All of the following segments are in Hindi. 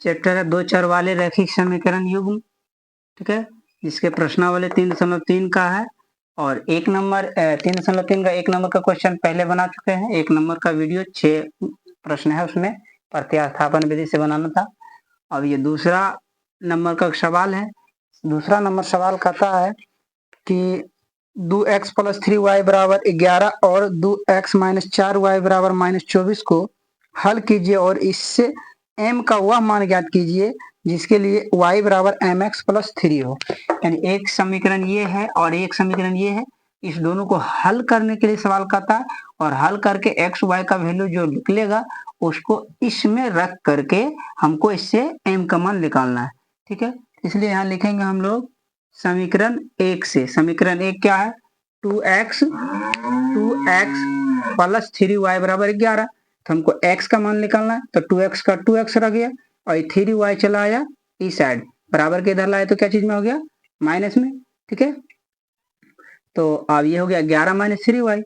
चैप्टर है दो चर वाले रैखिक समीकरण युग्म, ठीक है, जिसके प्रश्नावली 3.3 का है और 3.3 का 1 नंबर का क्वेश्चन पहले बना चुके हैं। 1 नंबर का वीडियो 6 प्रश्न है, उसमें प्रतिस्थापन विधि से बनाना था। अब ये दूसरा नंबर का सवाल है। दूसरा नंबर सवाल कहता है कि 2x + 3y = 11 और 2x - 4y = -24 को हल कीजिए और इससे m का वह मान ज्ञात कीजिए जिसके लिए y = mx + 3 हो। यानी एक समीकरण ये है और एक समीकरण ये है, इस दोनों को हल करने के लिए सवाल कहता है और हल करके x y का वैल्यू जो निकलेगा उसको इसमें रख करके हमको इससे m का मान निकालना है, ठीक है। इसलिए यहाँ लिखेंगे हम लोग समीकरण 1 से। समीकरण 1 क्या है? 2x + 3y = 11। तो हमको x का मान निकालना है, तो 2x का 2x रह गया और 3y चला आया इस साइड, बराबर के इधर लाए तो क्या चीज में हो गया? माइनस में, ठीक है। तो अब ये हो गया 11 - 3y,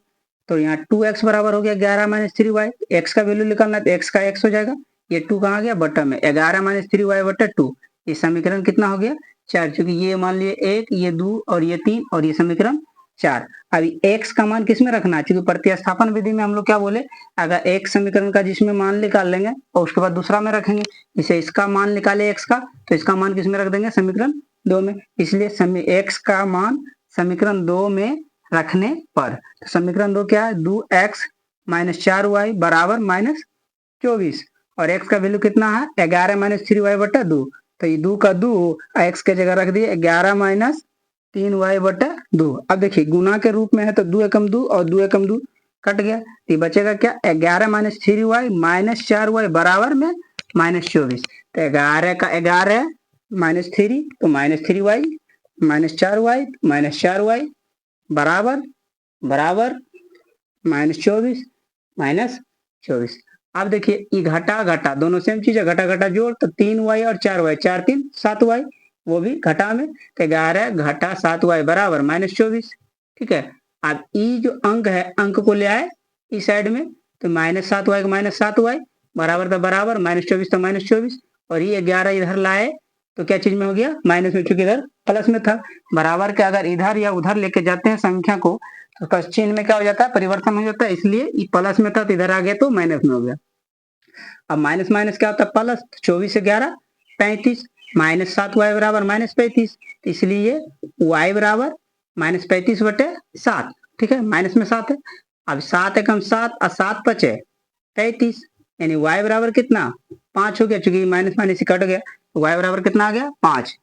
तो यहाँ 2x बराबर हो गया 11 - 3y। x का वैल्यू निकालना है तो x का x हो जाएगा, ये 2 कहाँ गया? बटन में। 11 - 3y बटा 2, ये समीकरण कितना हो गया? 4, क्योंकि ये मान लिए 1, ये 2 और ये 3 और ये समीकरण 4। अभी x का मान किस में रखना है? क्योंकि प्रतिस्थापन विधि में हम लोग क्या बोले, अगर एक समीकरण का जिसमें मान निकाल लेंगे और उसके बाद दूसरा में रखेंगे, जैसे इसका मान निकाले x का, तो इसका मान किस में रख देंगे? समीकरण 2 में। इसलिए x का मान समीकरण 2 में रखने पर, तो समीकरण 2 क्या है? 2x - 4y = -24 और x का वैल्यू कितना है? 11 - 3y बटा 2, तो ये 2 का 2 x के जगह रख दिए 11 - 3y बटा 2। अब देखिए गुना के रूप में है तो 2 एकम 2 और 2 एकम 2 कट गया, तो बचेगा क्या? 11 - 3y - 4y बराबर में -24। तो 11 का 11 -3 तो -3y -4y -4y बराबर -24 -24। अब देखिए ये घटा घटा दोनों सेम चीज है, घटा घटा जोड़, तो 3y और 4y, 4 3 7y, वो भी घटा में, तो 11 घटा 7y बराबर -24, ठीक है। अब ये जो अंक है, अंक को ले आए इस साइड में, तो -7y का -7y बराबर था बराबर, -24 तो -24 और ये 11 इधर लाए तो क्या चीज में हो गया? माइनस में, चूंकि इधर प्लस में था। बराबर के अगर इधर या उधर लेके जाते हैं संख्या को तो उसका चिन्ह में क्या हो जाता है? परिवर्तन हो जाता है, इसलिए ये प्लस में था तो इधर आ गया तो माइनस में हो गया। अब माइनस माइनस क्या होता है? प्लस। 24 से 11 35 -7y बराबर -35, इसलिए y बराबर -35 बटे 7, ठीक है, माइनस में 7 है। अब 7 एकम 7 और 7 पचे 33, यानी y बराबर कितना? 5 हो गया, चूंकि माइनस माइनस से कट गया, y बराबर कितना आ गया? 5।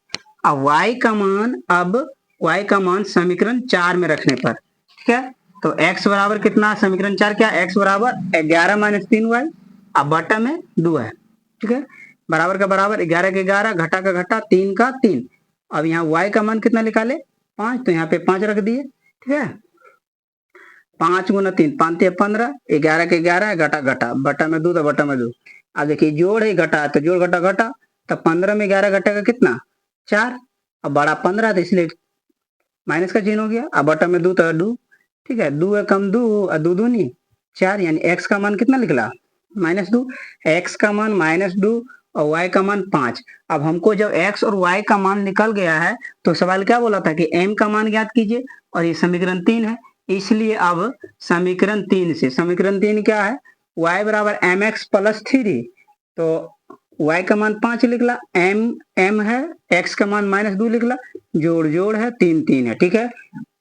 अब y का मान समीकरण 4 में रखने पर, ठीक है, तो x बराबर कितना? समीकरण 4 क्या? x बराबर 11 - 3y, अब बटा में 2 है, ठीक है, बराबर का बराबर, 11 का 11, घटा का घटा, 3 का 3। अब यहाँ y का मान कितना निकाले? 5, तो यहाँ पे 5 रख दिए, ठीक है। 5 गुना 3 5 3 15, 11 के 11, घटा घटा, बटा में 2 तो बटा में 2। अब देखिए जोड़ है घटा, तो जोड़ घटा घटा, तो 15 में 11 घटेगा कितना? 4, अब बड़ा 15 तो इसलिए माइनस का चिन्ह हो गया, अब बटा में 2 तो 2, ठीक है, 2 एकम 2 और 2 दूनी 4, यानी x का मान कितना निकला? -2। x का मान -2 और y का मान 5। अब हमको जब x और y का मान निकल गया है तो सवाल क्या बोला था कि m का मान ज्ञात कीजिए, और ये समीकरण 3 है, इसलिए अब समीकरण 3 से, समीकरण 3 क्या है? y बराबर mx + 3, तो y का मान 5 लिखला, m है, x का मान -2 लिखला, जोड़ जोड़ है, 3 3 है, ठीक है,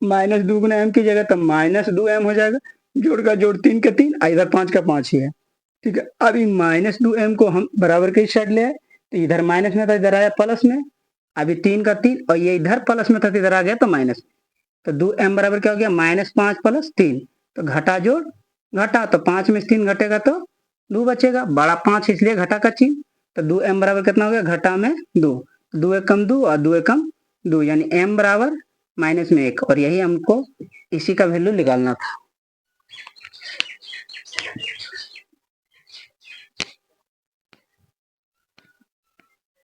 -2 गुना m की जगह तो -2m हो जाएगा, जोड़ का जोड़ 3 का 3, इधर 5 का 5 ही है, ठीक है। अब -2m को हम बराबर के साइड ले आए, तो इधर माइनस में था, इधर आया प्लस में, अभी 3 का 3 और ये इधर प्लस में था, इधर आ गया तो माइनस, तो 2m बराबर क्या हो गया? -5 + 3, तो घटा जोड़ घटा, तो 5 में से 3 घटेगा तो 2 बचेगा, बड़ा 5 इसलिए घटा का चिन्ह, तो 2m बराबर कितना हो गया? घटा में 2, 2 एकम 2 और 2 एकम 2, यानी m बराबर -1, और यही हमको इसी का वैल्यू निकालना था।